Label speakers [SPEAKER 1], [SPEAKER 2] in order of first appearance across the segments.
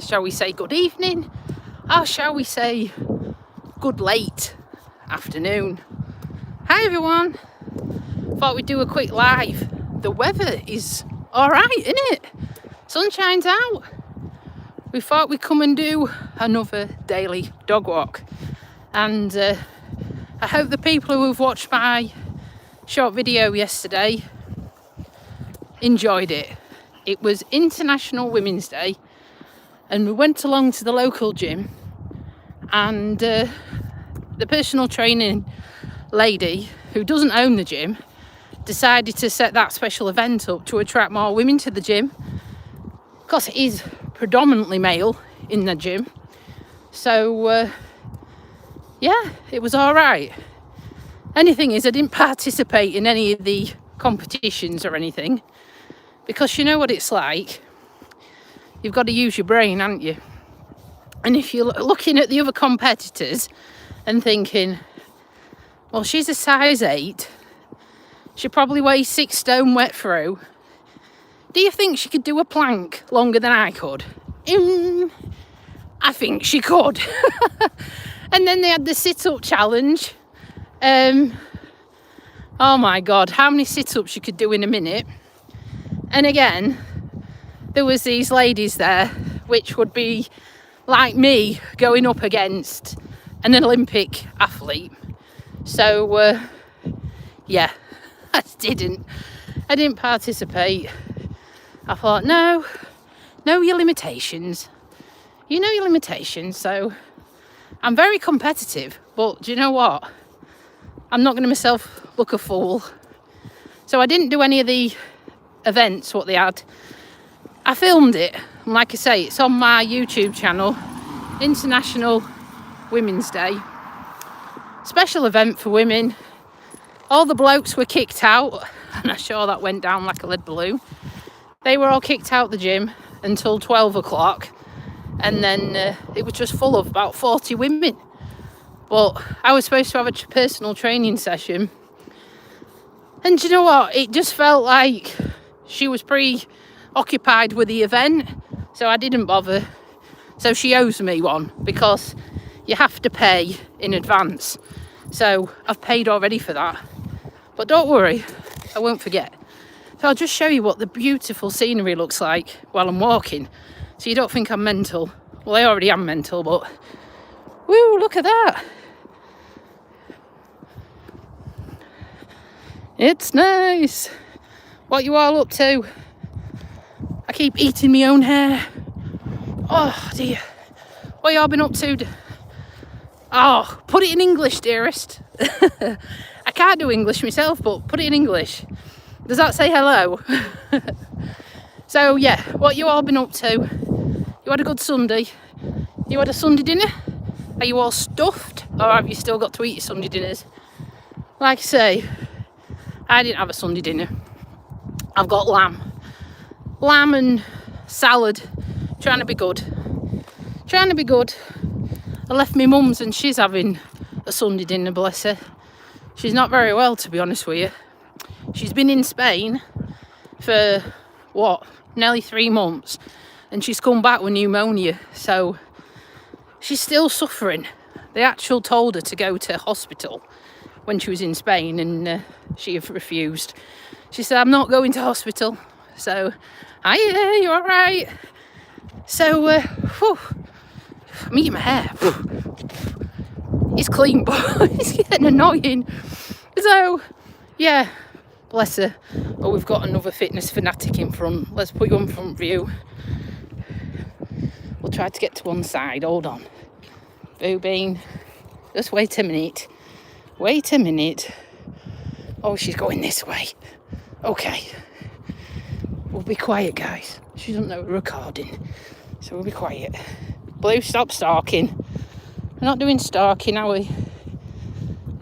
[SPEAKER 1] shall we say good evening, or shall we say good late afternoon. Hi everyone, thought we'd do a quick live. The weather is alright, isn't it? Sunshine's out. We thought we'd come and do another daily dog walk, and I hope the people who have watched my short video yesterday enjoyed it. It was International Women's Day, and we went along to the local gym, and the personal training lady who doesn't own the gym decided to set that special event up to attract more women to the gym, because it is predominantly male in the gym. So yeah, it was all right. Only thing is, I didn't participate in any of the competitions or anything, because you know what it's like. You've got to use your brain, haven't you? And if you're looking at the other competitors and thinking, well, she's a size 8, she probably weighs 6 stone wet through, do you think she could do a plank longer than I could? I think she could. And then they had the sit-up challenge. Oh my God, how many sit-ups you could do in a minute. And again, there was these ladies there, which would be like me going up against an Olympic athlete. So yeah, I didn't participate. I thought, no, know your limitations. You know your limitations. So I'm very competitive, but do you know what? I'm not going to myself look a fool. So I didn't do any of the events what they had. I filmed it, and like I say, it's on my YouTube channel, International Women's Day. Special event for women. All the blokes were kicked out, and I'm sure that went down like a lead balloon. They were all kicked out the gym until 12 o'clock, and then it was just full of about 40 women. But I was supposed to have a personal training session, and you know what? It just felt like she was preoccupied with the event, so I didn't bother. So she owes me one, because you have to pay in advance. So I've paid already for that. But don't worry, I won't forget. So I'll just show you what the beautiful scenery looks like while I'm walking, so you don't think I'm mental. Well, I already am mental, but woo, look at that. It's nice. What you all up to? I keep eating my own hair. Oh dear. What you all been up to? Oh, put it in English, dearest. I can't do English myself, but put it in English. Does that say hello? So yeah, what you all been up to? You had a good Sunday? You had a Sunday dinner? Are you all stuffed, or have you still got to eat your Sunday dinners? Like I say, I didn't have a Sunday dinner. I've got lamb and salad, trying to be good. I left my mum's, and she's having a Sunday dinner, bless her. She's not very well, to be honest with you. She's been in Spain for nearly 3 months, and she's come back with pneumonia, so she's still suffering. They actually told her to go to hospital when she was in Spain, and she refused. She said, I'm not going to hospital. So, hiya, you all right? So, I'm eating my hair. It's clean, but it's getting annoying. So, yeah, bless her. Oh, we've got another fitness fanatic in front. Let's put you on front view. We'll try to get to one side. Hold on. Boo Bean. Just wait a minute. Oh, she's going this way. Okay. We'll be quiet, guys. She doesn't know we're recording, so we'll be quiet. Blue, stop stalking. We're not doing stalking, are we?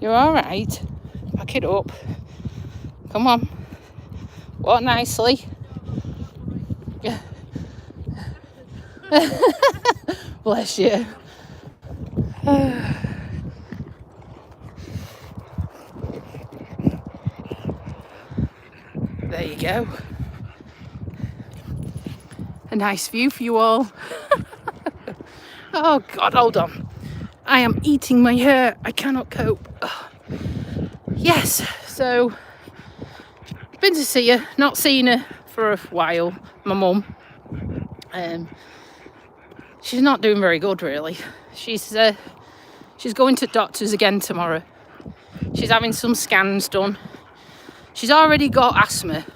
[SPEAKER 1] You're all right. Pack it up. Come on. Walk nicely. Yeah. Bless you. There you go. A nice view for you all. Oh God, hold on. I am eating my hair. I cannot cope. Ugh. Yes, so been to see her. Not seen her for a while. My mum. She's not doing very good, really. She's going to doctors again tomorrow. She's having some scans done. She's already got asthma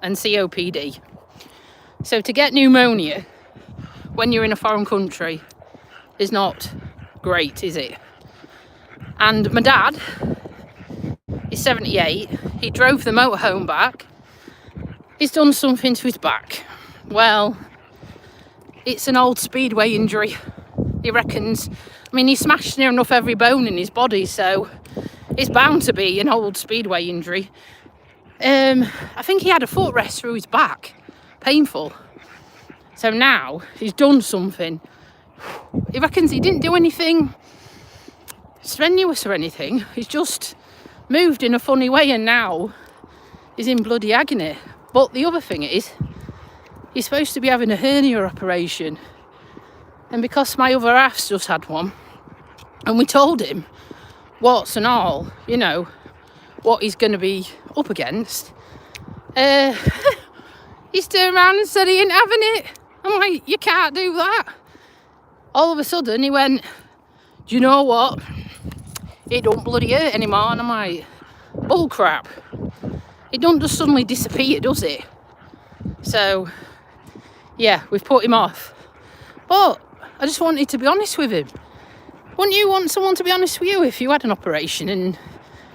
[SPEAKER 1] and COPD. So to get pneumonia when you're in a foreign country is not great, is it? And my dad is 78. He drove the motorhome back. He's done something to his back. Well, it's an old speedway injury, he reckons. I mean, he smashed near enough every bone in his body, so it's bound to be an old speedway injury. I think he had a footrest through his back. Painful. So now he's done something. He reckons he didn't do anything strenuous or anything. He's just moved in a funny way and now he's in bloody agony. But the other thing is, he's supposed to be having a hernia operation. And because my other half's just had one, and we told him what's and all, you know, what he's going to be up against, he's turned around and said he ain't having it. I'm like, you can't do that. All of a sudden he went, do you know what? It don't bloody hurt anymore. And I'm like, bull crap. It don't just suddenly disappear, does it? So, yeah, we've put him off. But I just wanted to be honest with him. Wouldn't you want someone to be honest with you if you had an operation and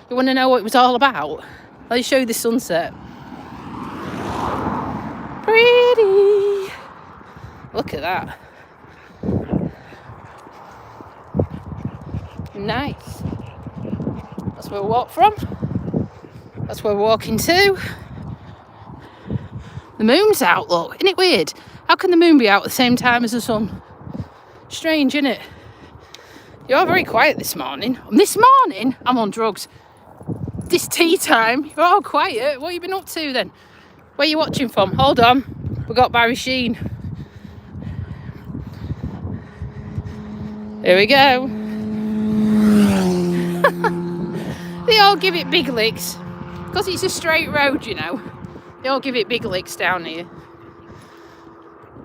[SPEAKER 1] you want to know what it was all about? Let me show you the sunset. Pretty. Look at that. Nice. That's where we walk from. That's where we're walking to. The moon's out, look. Isn't it weird? How can the moon be out at the same time as the sun? Strange, isn't it? You're very quiet this morning. This morning, I'm on drugs. This tea time, you're all quiet. What have you been up to then? Where are you watching from? Hold on. We got Barry Sheen. Here we go. They all give it big licks. Because it's a straight road, you know. They all give it big licks down here.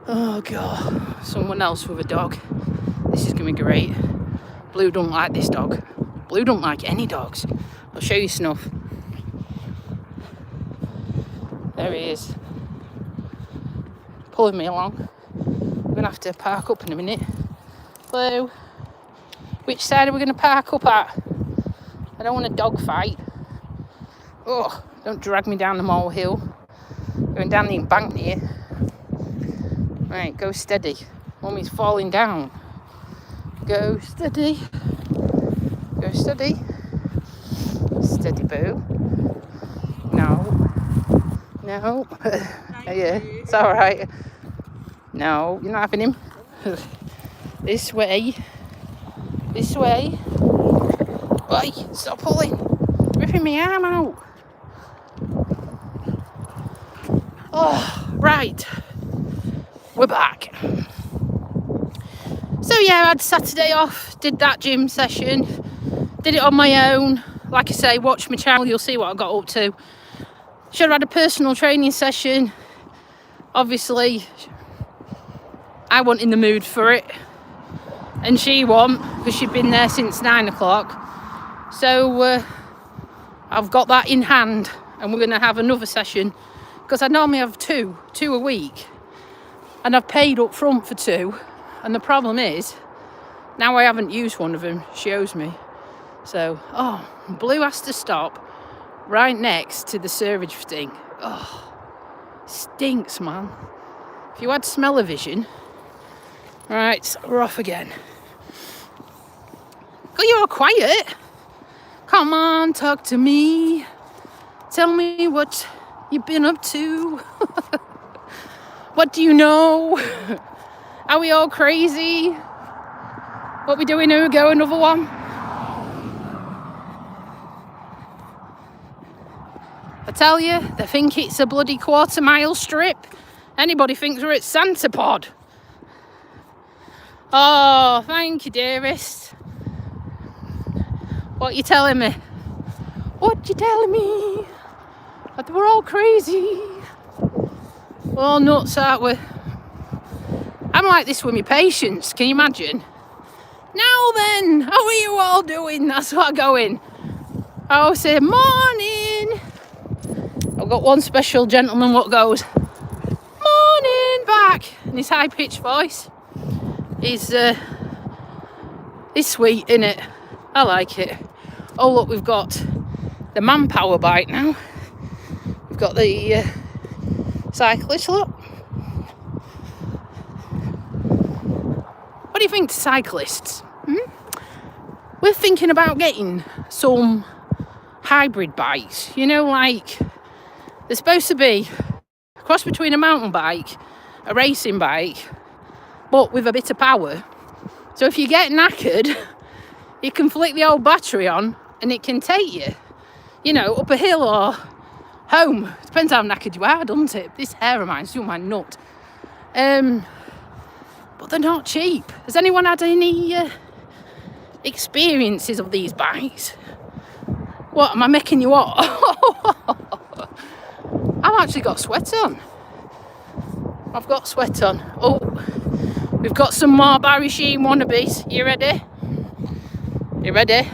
[SPEAKER 1] Oh, God. Someone else with a dog. This is going to be great. Blue don't like this dog. Blue don't like any dogs. I'll show you Snuff. There he is. Pulling me along. We're going to have to park up in a minute. Blue. Which side are we going to park up at? I don't want a dog fight. Oh, don't drag me down the molehill. Going down the embankment here. Right, go steady. Mummy's falling down. Go steady. Go steady. Steady, boo. No. No. Yeah, it's all right. No, you're not having him. This way. This way. Oi, stop pulling. Ripping my arm out. Oh, right. We're back. So yeah, I had Saturday off, did that gym session, did it on my own. Like I say, watch my channel, you'll see what I got up to. Should have had a personal training session. Obviously, I wasn't in the mood for it. And she wasn't, because she'd been there since 9 o'clock. So I've got that in hand, and we're going to have another session. Because I normally have two a week. And I've paid up front for 2. And the problem is, now I haven't used one of them, she owes me. So, Blue has to stop right next to the sewage thing. Oh, stinks, man. If you had smell-o-vision. Right, so we're off again. Oh, you're all quiet. Come on, talk to me. Tell me what you've been up to. What do you know? Are we all crazy? What we doing here? Go another one? I tell you, they think it's a bloody quarter-mile strip. Anybody thinks we're at Santa Pod. Oh, thank you, dearest. What you telling me? What you telling me? That we're all crazy. We're all nuts, aren't we? I'm like this with my patients. Can you imagine? Now then, how are you all doing? That's what I go in. I always say, morning. I've got one special gentleman what goes, morning back. And his high-pitched voice is sweet, innit? I like it. Oh, look, we've got the Manpower bike now. We've got the cyclist, look. What do you think to cyclists? We're thinking about getting some hybrid bikes. You know, like, they're supposed to be a cross between a mountain bike, a racing bike, but with a bit of power. So if you get knackered, you can flick the old battery on and it can take you, you know, up a hill or home. Depends how knackered you are, doesn't it? This hair of mine's doing my nut. But they're not cheap. Has anyone had any experiences of these bikes? What, am I making you what? I've actually got sweat on. I've got sweat on. Oh, we've got some more Barry Sheen wannabes. You ready? You ready?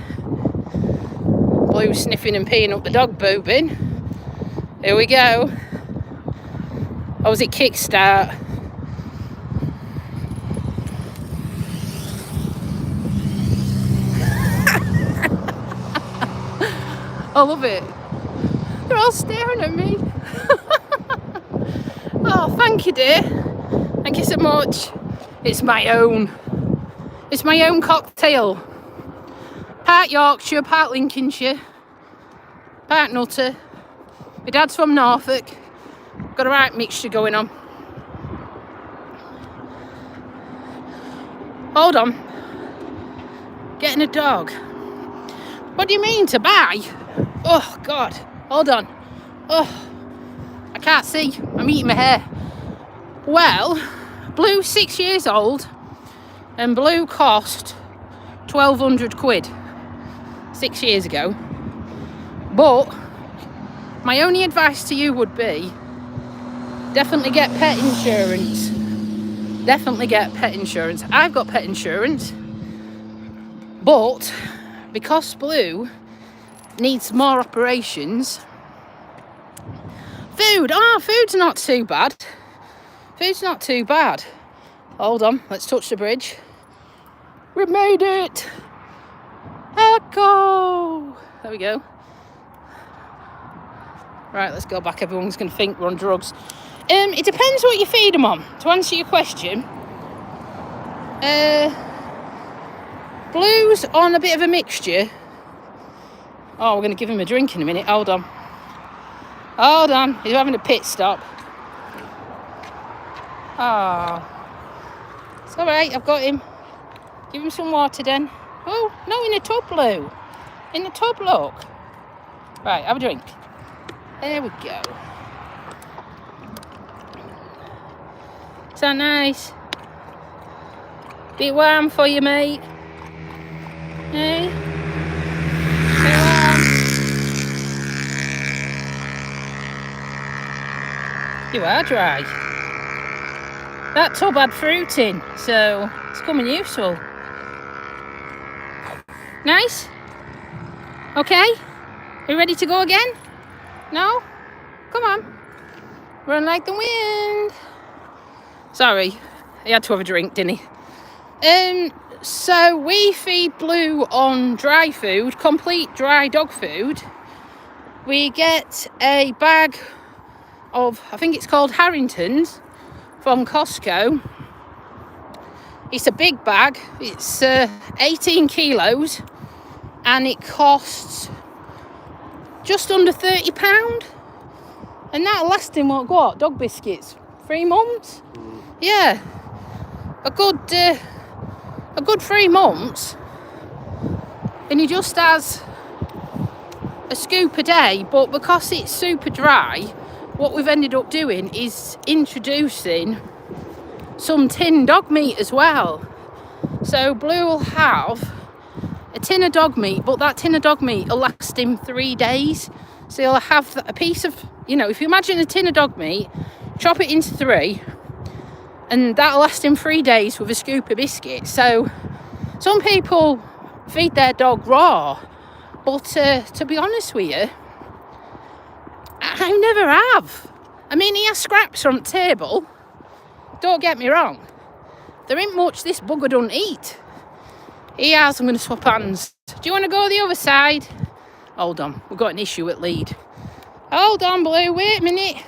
[SPEAKER 1] Blue sniffing and peeing up the dog boobing. Here we go. Oh, was it kickstart? I love it. They're all staring at me. Oh, thank you, dear. Thank you so much. It's my own. It's my own cocktail. Part Yorkshire, part Lincolnshire, part Nutter. My dad's from Norfolk. Got a right mixture going on. Hold on. Getting a dog. What do you mean, to buy? Oh, God. Hold on. Oh, I can't see. I'm eating my hair. Well, Blue's 6 years old and Blue cost 1,200 quid 6 years ago. But my only advice to you would be definitely get pet insurance. Definitely get pet insurance. I've got pet insurance, but because Blue needs more operations. Food's not too bad. Food's not too bad. Hold on, let's touch the bridge. We made it. Echo. There we go. Right, let's go back. Everyone's going to think we're on drugs. It depends what you feed them on. To answer your question, Blue's on a bit of a mixture. Oh, we're going to give him a drink in a minute. Hold on. Hold on. He's having a pit stop. Oh. It's all right. I've got him. Give him some water then. Oh, no, in the tub, Blue. In the tub, look. Right, have a drink. There we go. Is that nice? Bit warm for you, mate. Hey? Bit warm. You are dry. That tub had fruit in, so it's coming useful. Nice? Okay? Are you ready to go again? No? Come on. Run like the wind. Sorry, he had to have a drink, didn't he? So we feed Blue on dry food, complete dry dog food. We get a bag of, I think it's called Harrington's from Costco. It's a big bag. It's 18 kilos and it costs just under £30. And that'll last him, what, dog biscuits? 3 months? Yeah. A good 3 months. And he just has a scoop a day, but because it's super dry, what we've ended up doing is introducing some tinned dog meat as well. So Blue will have a tin of dog meat, but that tin of dog meat will last him 3 days. So he'll have a piece of, if you imagine a tin of dog meat, chop it into 3, and that'll last him 3 days with a scoop of biscuits. So some people feed their dog raw, but to be honest with you, I never have. I mean, he has scraps on the table, don't get me wrong. There ain't much this bugger don't eat. He has. I'm going to swap hands. Do you want to go the other side? Hold on, we've got an issue at Lead. Hold on, Blue, wait a minute.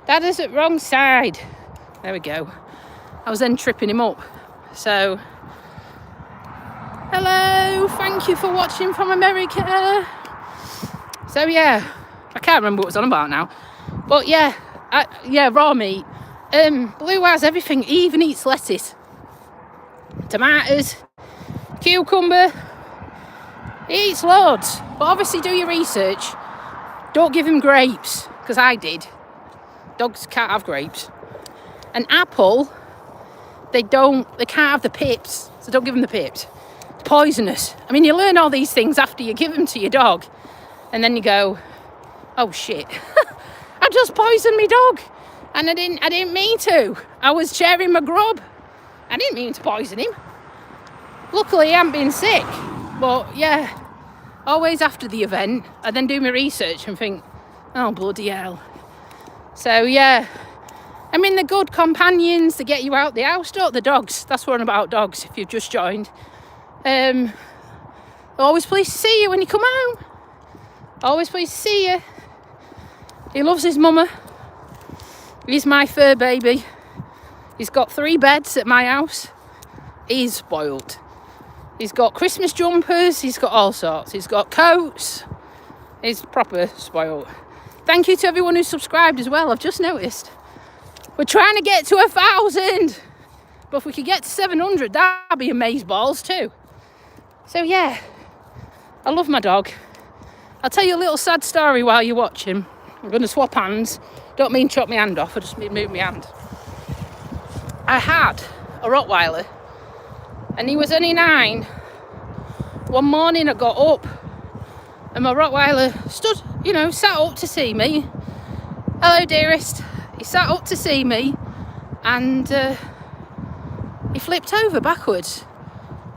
[SPEAKER 1] That is at wrong side. There we go. I was then tripping him up. So, hello, thank you for watching from America. So yeah, I can't remember what it was on about now. But yeah, raw meat. Blue has everything. He even eats lettuce, tomatoes, cucumber. He eats loads. But obviously do your research. Don't give him grapes, because I did. Dogs can't have grapes. An apple, they can't have the pips, so don't give them the pips. It's poisonous. I mean, you learn all these things after you give them to your dog, and then you go, oh shit, I just poisoned my dog, and I didn't mean to. I was sharing my grub. I didn't mean to poison him. Luckily, I haven't been sick, but yeah, always after the event, I then do my research and think, oh bloody hell. So yeah, I mean, they're good companions to get you out the house, don't the dogs? That's what I'm about, dogs, if you've just joined. Always pleased to see you when you come home. Always pleased to see you. He loves his mama. He's my fur baby. He's got 3 beds at my house. He's spoiled. He's got Christmas jumpers. He's got all sorts. He's got coats. He's proper spoiled. Thank you to everyone who subscribed as well. I've just noticed. We're trying to get to 1,000. But if we could get to 700, that'd be amazeballs too. So yeah, I love my dog. I'll tell you a little sad story while you're watching. I'm going to swap hands. Don't mean chop my hand off, I just mean move my hand. I had a Rottweiler, and he was only 9. One morning I got up, and my Rottweiler stood, sat up to see me. Hello, dearest. He sat up to see me, and he flipped over backwards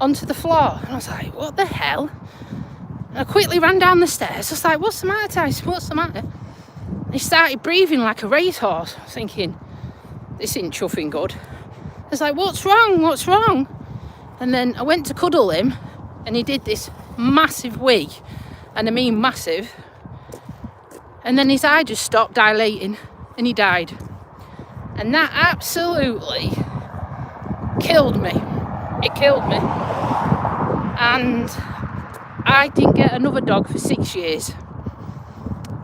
[SPEAKER 1] onto the floor. And I was like, what the hell? And I quickly ran down the stairs. I was like, what's the matter, Tyson? What's the matter? And he started breathing like a racehorse. I was thinking, this ain't chuffing good. I was like, what's wrong? What's wrong? And then I went to cuddle him, and he did this massive wee. And I mean massive. And then his eye just stopped dilating, and he died. And that absolutely killed me. It killed me. And I didn't get another dog for 6 years.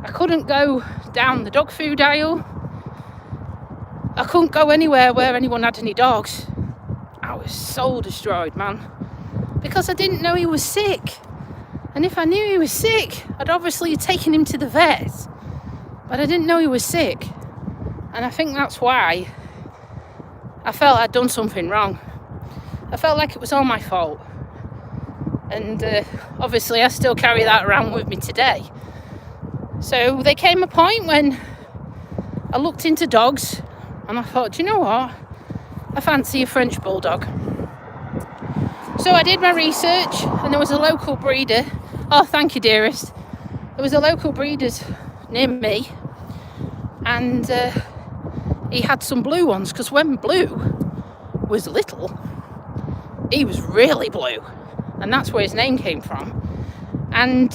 [SPEAKER 1] I couldn't go down the dog food aisle. I couldn't go anywhere where anyone had any dogs. I was soul destroyed, man. Because I didn't know he was sick. And if I knew he was sick, I'd obviously taken him to the vet. But I didn't know he was sick. And I think that's why I felt I'd done something wrong. I felt like it was all my fault. And obviously I still carry that around with me today. So there came a point when I looked into dogs, and I thought, do you know what? I fancy a French Bulldog. So I did my research, and there was a local breeder. Oh, thank you, dearest. There was a local breeder near me, and he had some blue ones, because when Blue was little, he was really blue, and that's where his name came from. And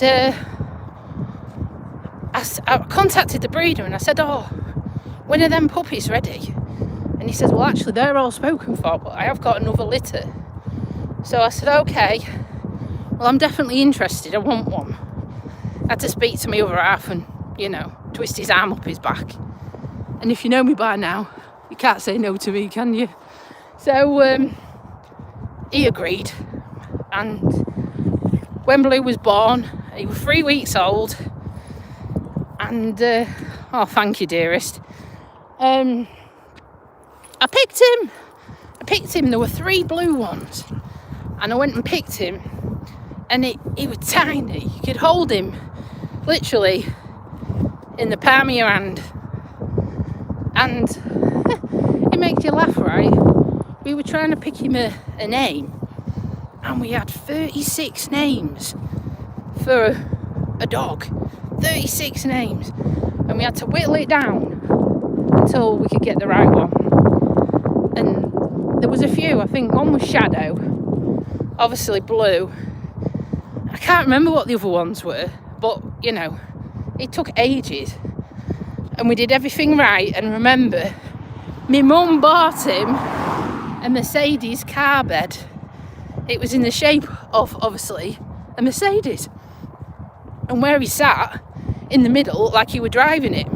[SPEAKER 1] I contacted the breeder, and I said, oh, when are them puppies ready? And he said, well, actually, they're all spoken for, but I have got another litter. So I said, okay, well, I'm definitely interested. I want one. I had to speak to my other half and, twist his arm up his back. And if you know me by now, you can't say no to me, can you? So he agreed. And when Blue was born, he was 3 weeks old. And, oh, thank you, dearest. I picked him. There were 3 blue ones. And I went and picked him, and he was tiny. You could hold him literally in the palm of your hand. And it makes you laugh, right? We were trying to pick him a name, and we had 36 names for a dog. 36 names. And we had to whittle it down until we could get the right one. And there was a few. I think one was Shadow, obviously Blue. I can't remember what the other ones were, but you know, it took ages. And we did everything right. And remember, my mum bought him a Mercedes car bed. It was in the shape of, obviously, a Mercedes. And where he sat, in the middle, looked like he were driving it.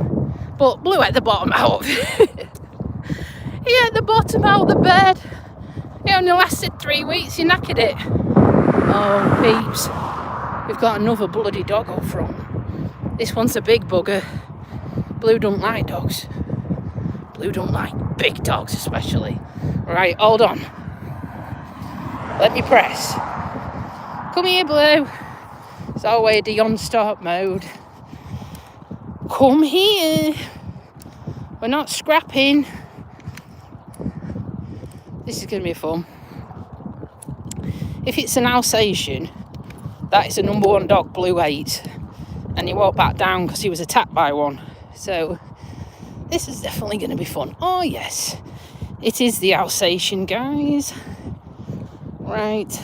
[SPEAKER 1] But Blue had the bottom out of it. He had the bottom out of the bed. It only lasted 3 weeks, he knackered it. Oh, peeps. We've got another bloody dog up front. This one's a big bugger. Blue don't like dogs. Blue don't like big dogs especially. Right, hold on. Let me press. Come here, Blue. It's already on start mode. Come here. We're not scrapping. This is going to be fun. If it's an Alsatian, that is the number one dog Blue hates. And he won't back down because he was attacked by one. So this is definitely going to be fun. Oh yes, it is the Alsatian, guys. Right,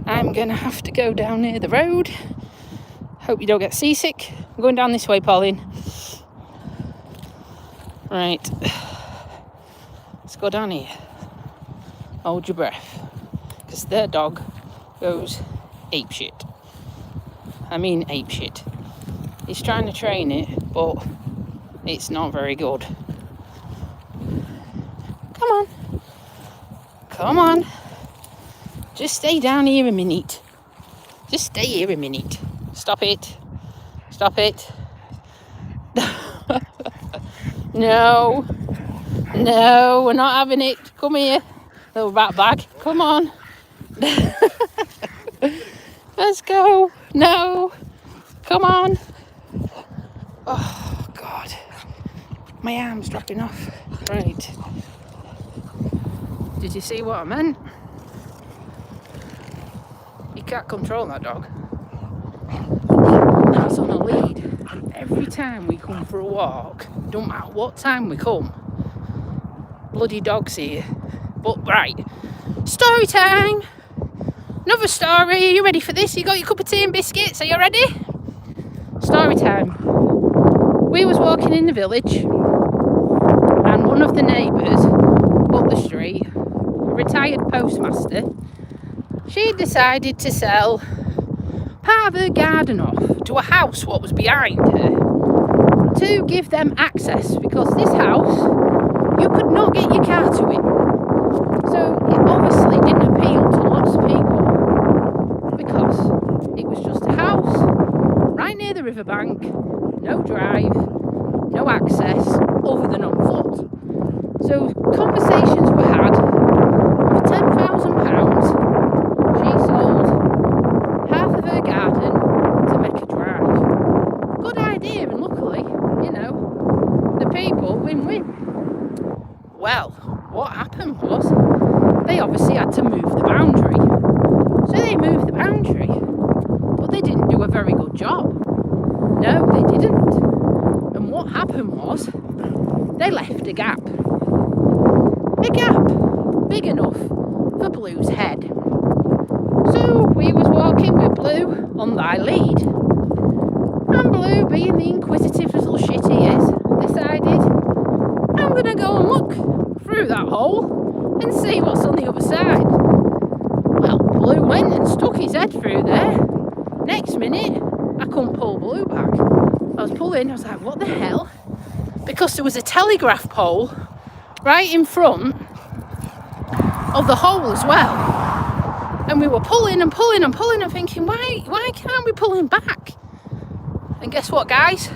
[SPEAKER 1] I'm going to have to go down near the road. Hope you don't get seasick. I'm going down this way, Pauline. Right, let's go down here. Hold your breath, because their dog goes apeshit. I mean apeshit. He's trying to train it, but it's not very good. Come on. Come on. Just stay down here a minute. Just stay here a minute. Stop it. Stop it. No. No, we're not having it. Come here. Little rat bag. Come on. Let's go. No. Come on. Oh, God. My arm's dropping off. Right. Did you see what I meant? You can't control that dog. That's on a lead. And every time we come for a walk, don't matter what time we come, bloody dog's here. But right, story time. Another story. Are you ready for this? You got your cup of tea and biscuits? Are you ready? Story time. We was walking in the village, and one of the neighbours up the street, a retired postmaster, she decided to sell part of her garden off to a house what was behind her to give them access, because this house, you could not get your car to it. So it obviously didn't appeal to lots of people, because it was just a house right near the riverbank, no drive, no access other than on foot. So conversations were had. For £10,000, she sold half of her garden to make a drive. Good idea, and luckily, you know, the people win-win. Well, what happened was they obviously had to move the boundary. So they moved the boundary, but they didn't do a very good job. No, they didn't. And what happened was they left a gap. A gap big enough for Blue's head. So we was walking with Blue on thy lead. And Blue, being the inquisitive little shit he is, decided, I'm going to go and look through that hole and see what's on the other side. Well, Blue went and stuck his head through there. Next minute, I couldn't pull Blue back. I was pulling, I was like, what the hell? Because there was a telegraph pole right in front of the hole as well. And we were pulling and pulling and pulling and thinking, why can't we pull him back? And guess what, guys?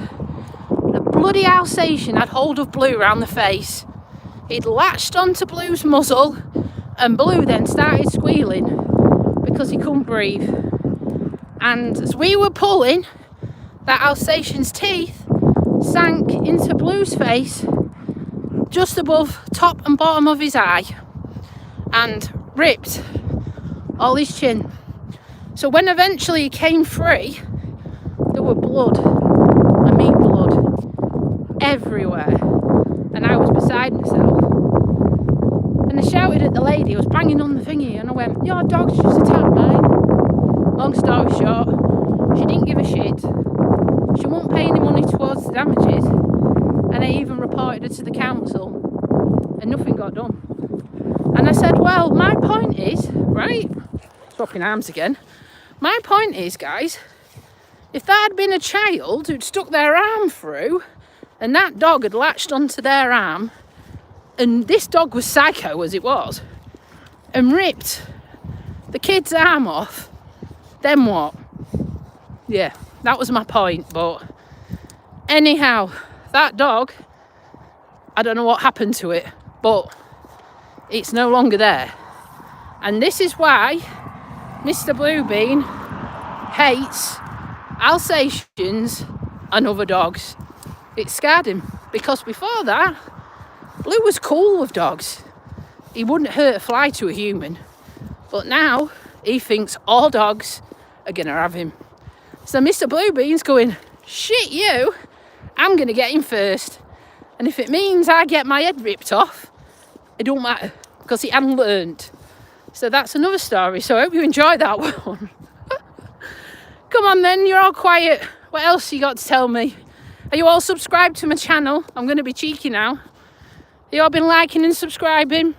[SPEAKER 1] The bloody Alsatian had hold of Blue round the face. He'd latched onto Blue's muzzle, and Blue then started squealing. because he couldn't breathe. And as we were pulling, that Alsatian's teeth sank into Blue's face just above top and bottom of his eye and ripped all his chin. So when eventually he came free, there were blood, I mean blood, everywhere. And I was beside myself. And I shouted at the lady, I was banging on the thingy, and I went, your dog's just attacked mine. Long story short, she didn't give a shit. She won't pay any money towards the damages. And I even reported her to the council. And nothing got done. And I said, well, my point is, right, swapping arms again. My point is, guys, if that had been a child who'd stuck their arm through and that dog had latched onto their arm, and this dog was psycho as it was, and ripped the kid's arm off, then what? Yeah, that was my point. But anyhow, that dog, I don't know what happened to it, but it's no longer there. And this is why Mr. Bluebean hates Alsatians and other dogs. It scared him, because before that, Blue was cool with dogs. He wouldn't hurt a fly to a human. But now, he thinks all dogs are going to have him. So Mr. Bluebean's going, shit you, I'm going to get him first. And if it means I get my head ripped off, it don't matter, because he hadn't learned. So that's another story. So I hope you enjoyed that one. Come on then, you're all quiet. What else you got to tell me? Are you all subscribed to my channel? I'm going to be cheeky now. You all been liking and subscribing?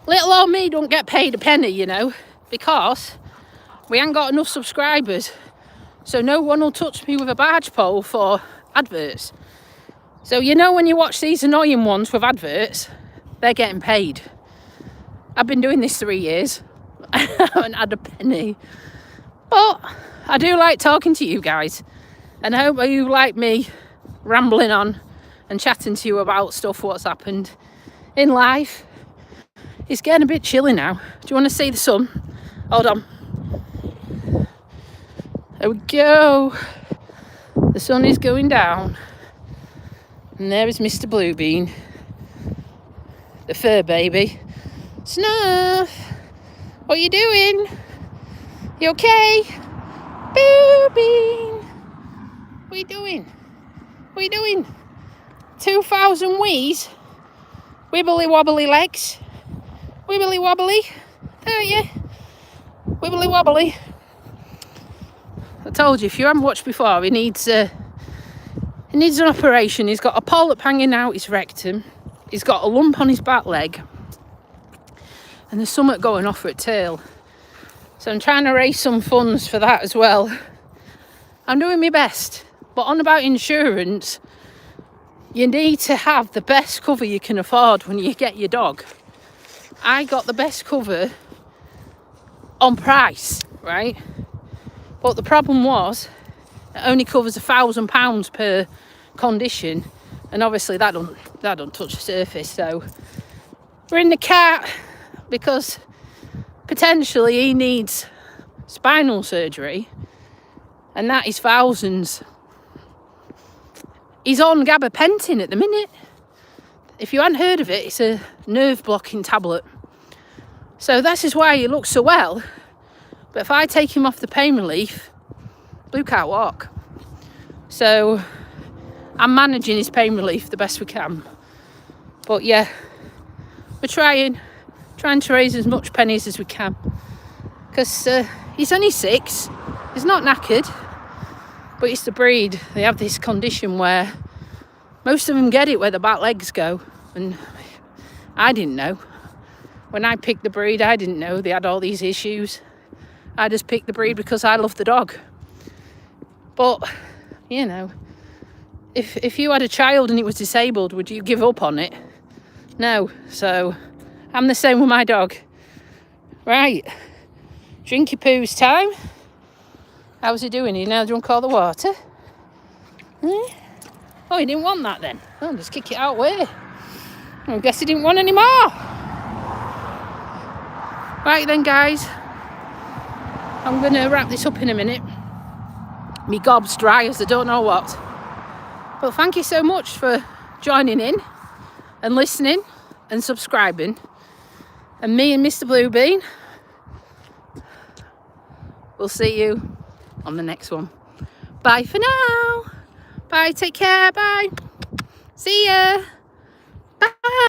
[SPEAKER 1] Little old me don't get paid a penny, you know, because we ain't got enough subscribers. So no one will touch me with a barge pole for adverts. So you know when you watch these annoying ones with adverts, they're getting paid. I've been doing this 3 years. I haven't had a penny. But I do like talking to you guys. And I hope you like me rambling on and chatting to you about stuff what's happened in life. It's getting a bit chilly now. Do you want to see the sun? Hold on. There we go. The sun is going down. And there is Mr. Bluebean, the fur baby. Snuff! What are you doing? You okay? Bluebean! What are you doing? What are you doing? 2,000 wheeze? Wibbly wobbly legs. Wibbly wobbly. There you. Wibbly wobbly. I told you, if you haven't watched before, he needs an operation. He's got a polyp hanging out his rectum. He's got a lump on his back leg. And there's something going off at tail. So I'm trying to raise some funds for that as well. I'm doing my best. But on about insurance, you need to have the best cover you can afford when you get your dog. I got the best cover on price, right? But the problem was, it only covers £1,000 per condition, and obviously that don't touch the surface. So we're in the cat because potentially he needs spinal surgery, and that is thousands. He's on gabapentin at the minute. If you hadn't heard of it, it's a nerve blocking tablet. So this is why he looks so well. But if I take him off the pain relief, Blue can't walk. So I'm managing his pain relief the best we can. But yeah, we're trying to raise as much pennies as we can. Because he's only 6. He's not knackered. But it's the breed. They have this condition where most of them get it where the back legs go. And I didn't know. When I picked the breed, I didn't know they had all these issues. I just picked the breed because I love the dog. But, you know, if you had a child and it was disabled, would you give up on it? No. So I'm the same with my dog. Right. Drinky poos time. How's he doing? He now drunk all the water? Oh, he didn't want that then. Oh, just kick it out way. I guess he didn't want any more. Right then, guys. I'm going to wrap this up in a minute. My gob's dry as I don't know what. But thank you so much for joining in and listening and subscribing. And me and Mr. Bluebean, we'll see you on the next one. Bye for now. Bye, take care, bye. See ya. Bye.